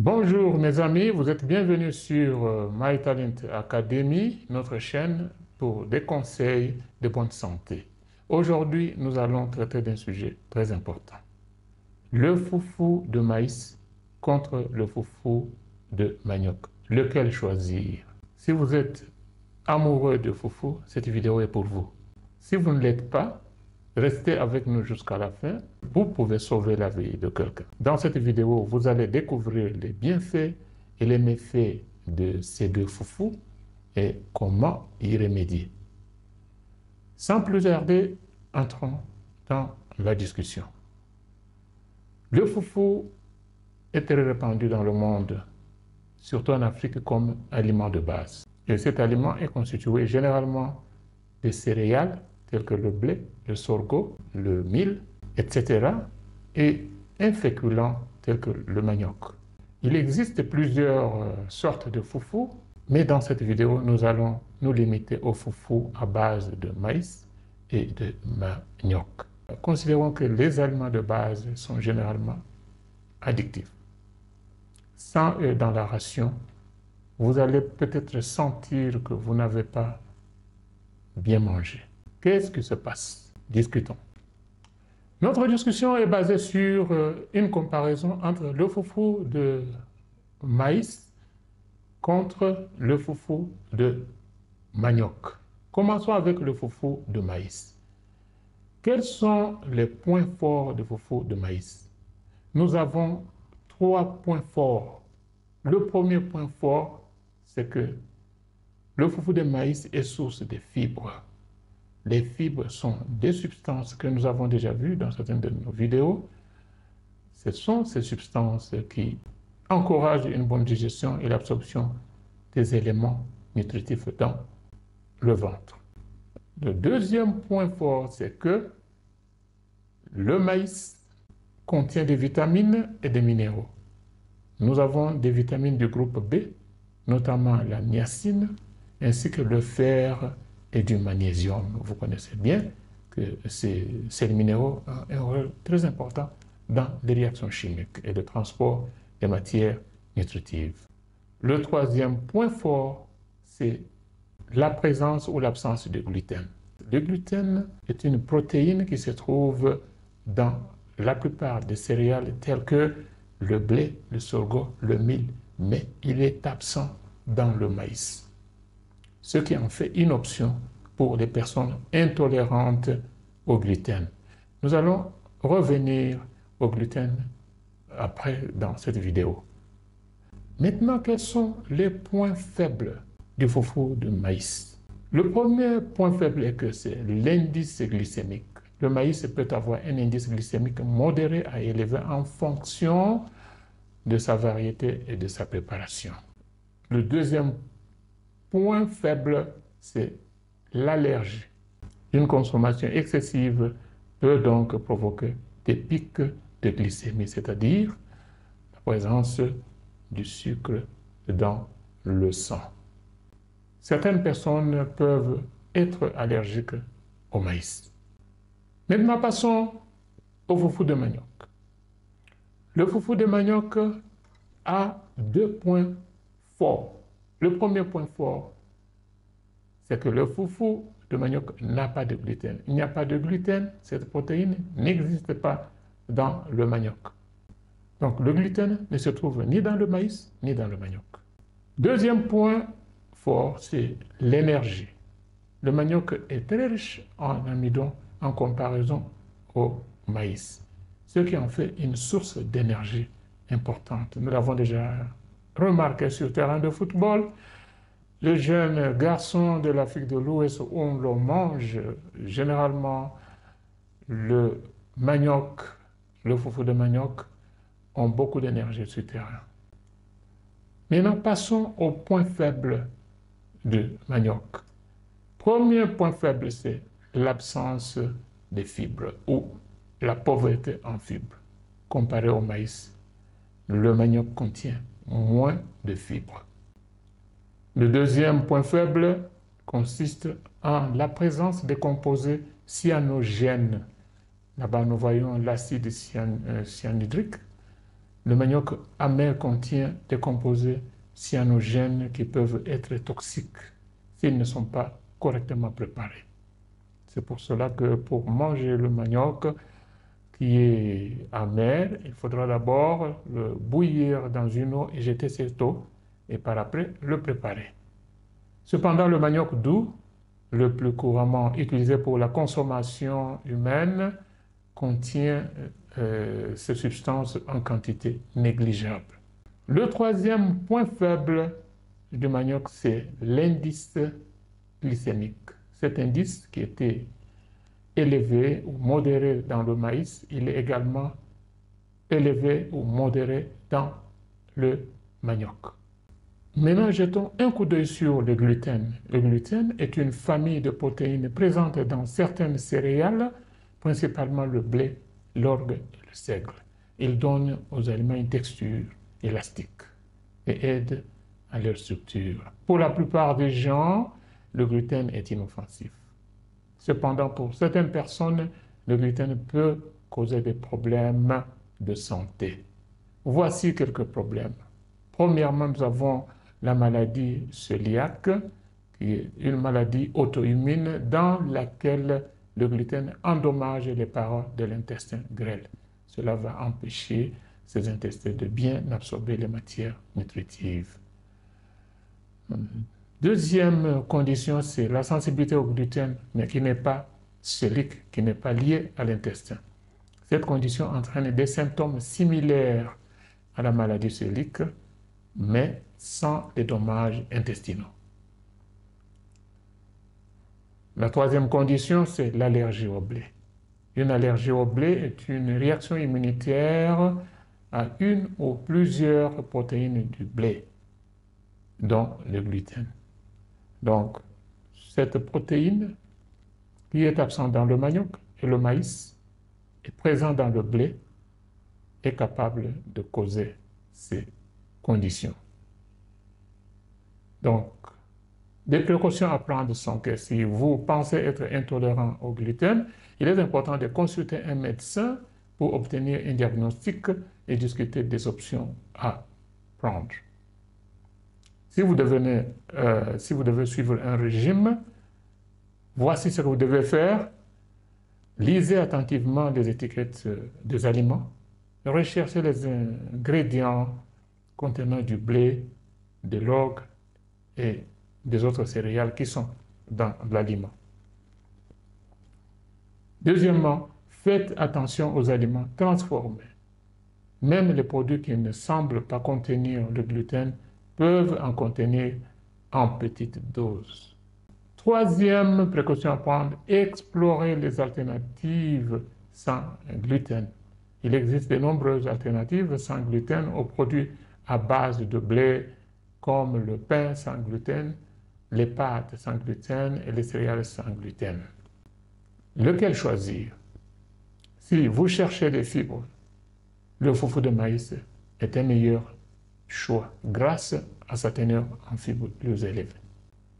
Bonjour mes amis, vous êtes bienvenus sur My Talent Academy, notre chaîne pour des conseils de bonne santé. Aujourd'hui, nous allons traiter d'un sujet très important. Le foufou de maïs contre le foufou de manioc. Lequel choisir? Si vous êtes amoureux de foufou, cette vidéo est pour vous. Si vous ne l'êtes pas, restez avec nous jusqu'à la fin. Vous pouvez sauver la vie de quelqu'un. Dans cette vidéo, vous allez découvrir les bienfaits et les méfaits de ces deux foufous et comment y remédier. Sans plus tarder, entrons dans la discussion. Le foufou est très répandu dans le monde, surtout en Afrique, comme aliment de base. Et cet aliment est constitué généralement de céréales telles que le blé, le sorgho, le mil, etc. et un féculent tel que le manioc. Il existe plusieurs sortes de foufou, mais dans cette vidéo, nous allons nous limiter au foufou à base de maïs et de manioc. Considérons que les aliments de base sont généralement addictifs. Sans eux dans la ration, vous allez peut-être sentir que vous n'avez pas bien mangé. Qu'est-ce qui se passe? Discutons. Notre discussion est basée sur une comparaison entre le foufou de maïs contre le foufou de manioc. Commençons avec le foufou de maïs. Quels sont les points forts du foufou de maïs? Nous avons 3 points forts. Le premier point fort, c'est que le foufou de maïs est source de fibres. Les fibres sont des substances que nous avons déjà vues dans certaines de nos vidéos. Ce sont ces substances qui encouragent une bonne digestion et l'absorption des éléments nutritifs dans le ventre. Le deuxième point fort, c'est que le maïs contient des vitamines et des minéraux. Nous avons des vitamines du groupe B, notamment la niacine, ainsi que le fer et du magnésium. Vous connaissez bien que ces minéraux ont un rôle très important dans les réactions chimiques et le transport des matières nutritives. Le troisième point fort, c'est la présence ou l'absence de gluten. Le gluten est une protéine qui se trouve dans la plupart des céréales telles que le blé, le sorgho, le mil, mais il est absent dans le maïs, ce qui en fait une option pour les personnes intolérantes au gluten. Nous allons revenir au gluten après dans cette vidéo. Maintenant, quels sont les points faibles du foufou de maïs? Le premier point faible est que c'est l'indice glycémique. Le maïs peut avoir un indice glycémique modéré à élevé en fonction de sa variété et de sa préparation. Le deuxième point faible, c'est l'allergie. Une consommation excessive peut donc provoquer des pics de glycémie, c'est-à-dire la présence du sucre dans le sang. Certaines personnes peuvent être allergiques au maïs. Maintenant, passons au foufou de manioc. Le foufou de manioc a 2 points forts. Le premier point fort, c'est que le foufou de manioc n'a pas de gluten. Il n'y a pas de gluten, cette protéine n'existe pas dans le manioc. Donc le gluten ne se trouve ni dans le maïs, ni dans le manioc. Deuxième point fort, c'est l'énergie. Le manioc est très riche en amidon en comparaison au maïs, ce qui en fait une source d'énergie importante. Nous l'avons déjà remarqué sur le terrain de football. Les jeunes garçons de l'Afrique de l'Ouest, on le mange généralement le manioc, le foufou de manioc, ont beaucoup d'énergie sur le terrain. Maintenant, passons au point faible du manioc. Premier point faible, c'est l'absence de fibres ou la pauvreté en fibres. Comparé au maïs, le manioc contient moins de fibres. Le deuxième point faible consiste en la présence des composés cyanogènes. Là-bas, nous voyons l'acide cyanhydrique Le manioc amer contient des composés cyanogènes qui peuvent être toxiques s'ils ne sont pas correctement préparés. C'est pour cela que pour manger le manioc qui est amer, il faudra d'abord le bouillir dans une eau et jeter cette eau et par après le préparer. Cependant, le manioc doux, le plus couramment utilisé pour la consommation humaine, contient ces substances en quantité négligeable. Le troisième point faible du manioc, c'est l'indice glycémique. Cet indice qui était élevé ou modéré dans le maïs, il est également élevé ou modéré dans le manioc. Maintenant, jetons un coup d'œil sur le gluten. Le gluten est une famille de protéines présentes dans certaines céréales, principalement le blé, l'orge et le seigle. Il donne aux aliments une texture élastique et aide à leur structure. Pour la plupart des gens, le gluten est inoffensif. Cependant, pour certaines personnes, le gluten peut causer des problèmes de santé. Voici quelques problèmes. Premièrement, nous avons la maladie cœliaque, qui est une maladie auto-immune dans laquelle le gluten endommage les parois de l'intestin grêle. Cela va empêcher ces intestins de bien absorber les matières nutritives. Deuxième condition, c'est la sensibilité au gluten, mais qui n'est pas cœliaque, qui n'est pas liée à l'intestin. Cette condition entraîne des symptômes similaires à la maladie cœliaque, mais sans les dommages intestinaux. La troisième condition, c'est l'allergie au blé. Une allergie au blé est une réaction immunitaire à une ou plusieurs protéines du blé, dont le gluten. Donc, cette protéine qui est absente dans le manioc et le maïs est présente dans le blé est capable de causer ces conditions. Donc, des précautions à prendre sont que si vous pensez être intolérant au gluten, il est important de consulter un médecin pour obtenir un diagnostic et discuter des options à prendre. Si vous devez suivre un régime, voici ce que vous devez faire. Lisez attentivement les étiquettes des aliments. Recherchez les ingrédients contenant du blé, de l'orge et des autres céréales qui sont dans l'aliment. Deuxièmement, faites attention aux aliments transformés. Même les produits qui ne semblent pas contenir le gluten peuvent en contenir en petites doses. Troisième précaution à prendre, explorer les alternatives sans gluten. Il existe de nombreuses alternatives sans gluten aux produits à base de blé, comme le pain sans gluten, les pâtes sans gluten et les céréales sans gluten. Lequel choisir? Si vous cherchez des fibres, le foufou de maïs est un meilleur choix grâce à sa teneur en fibres plus élevée.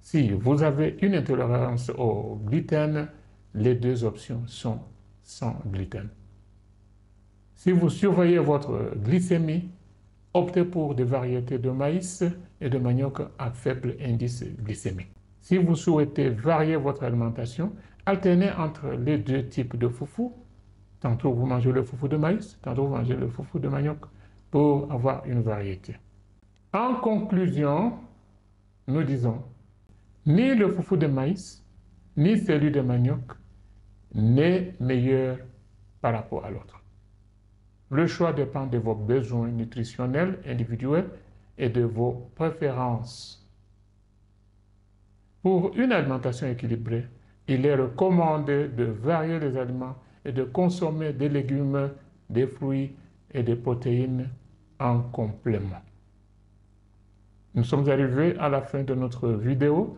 Si vous avez une intolérance au gluten, les deux options sont sans gluten. Si vous surveillez votre glycémie, optez pour des variétés de maïs et de manioc à faible indice glycémique. Si vous souhaitez varier votre alimentation, alternez entre les deux types de foufou. Tantôt vous mangez le foufou de maïs, tantôt vous mangez le foufou de manioc pour avoir une variété. En conclusion, nous disons, ni le foufou de maïs, ni celui de manioc n'est meilleur par rapport à l'autre. Le choix dépend de vos besoins nutritionnels individuels et de vos préférences. Pour une alimentation équilibrée, il est recommandé de varier les aliments et de consommer des légumes, des fruits et des protéines en complément. Nous sommes arrivés à la fin de notre vidéo.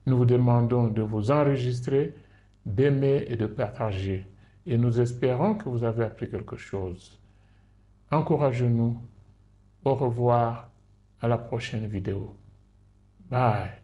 Nous vous demandons de vous enregistrer, d'aimer et de partager. Et nous espérons que vous avez appris quelque chose. Encouragez-nous. Au revoir, à la prochaine vidéo. Bye.